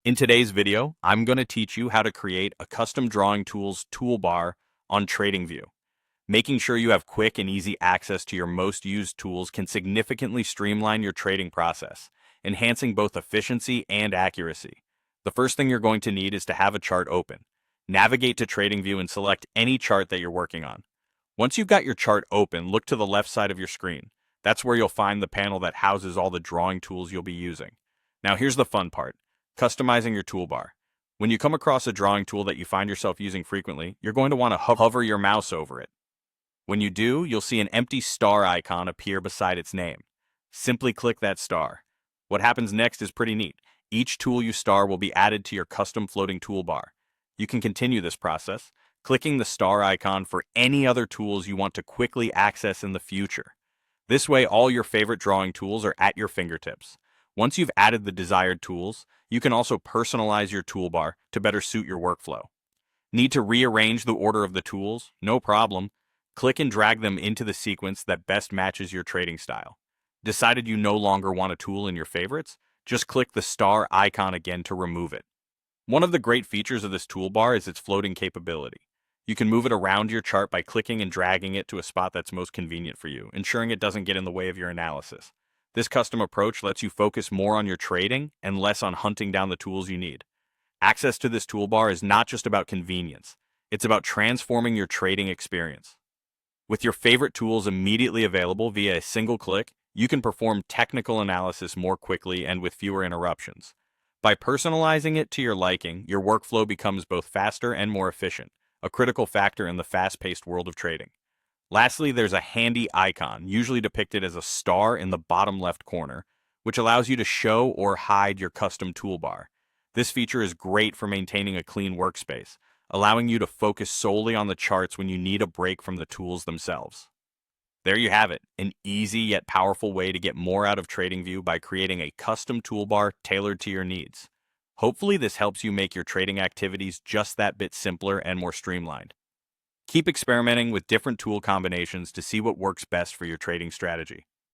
In today's video, I'm going to teach you how to create a custom drawing tools toolbar on TradingView. Making sure you have quick and easy access to your most used tools can significantly streamline your trading process, enhancing both efficiency and accuracy. The first thing you're going to need is to have a chart open. Navigate to TradingView and select any chart that you're working on. Once you've got your chart open, look to the left side of your screen. That's where you'll find the panel that houses all the drawing tools you'll be using. Now here's the fun part. Customizing your toolbar. When you come across a drawing tool that you find yourself using frequently, you're going to want to hover your mouse over it. When you do, you'll see an empty star icon appear beside its name. Simply click that star. What happens next is pretty neat. Each tool you star will be added to your custom floating toolbar. You can continue this process, clicking the star icon for any other tools you want to quickly access in the future. This way, all your favorite drawing tools are at your fingertips. Once you've added the desired tools, you can also personalize your toolbar to better suit your workflow. Need to rearrange the order of the tools? No problem. Click and drag them into the sequence that best matches your trading style. Decided you no longer want a tool in your favorites? Just click the star icon again to remove it. One of the great features of this toolbar is its floating capability. You can move it around your chart by clicking and dragging it to a spot that's most convenient for you, ensuring it doesn't get in the way of your analysis. This custom approach lets you focus more on your trading and less on hunting down the tools you need. Access to this toolbar is not just about convenience, it's about transforming your trading experience. With your favorite tools immediately available via a single click, you can perform technical analysis more quickly and with fewer interruptions. By personalizing it to your liking, your workflow becomes both faster and more efficient, a critical factor in the fast-paced world of trading. Lastly, there's a handy icon, usually depicted as a star in the bottom left corner, which allows you to show or hide your custom toolbar. This feature is great for maintaining a clean workspace, allowing you to focus solely on the charts when you need a break from the tools themselves. There you have it, an easy yet powerful way to get more out of TradingView by creating a custom toolbar tailored to your needs. Hopefully this helps you make your trading activities just that bit simpler and more streamlined. Keep experimenting with different tool combinations to see what works best for your trading strategy.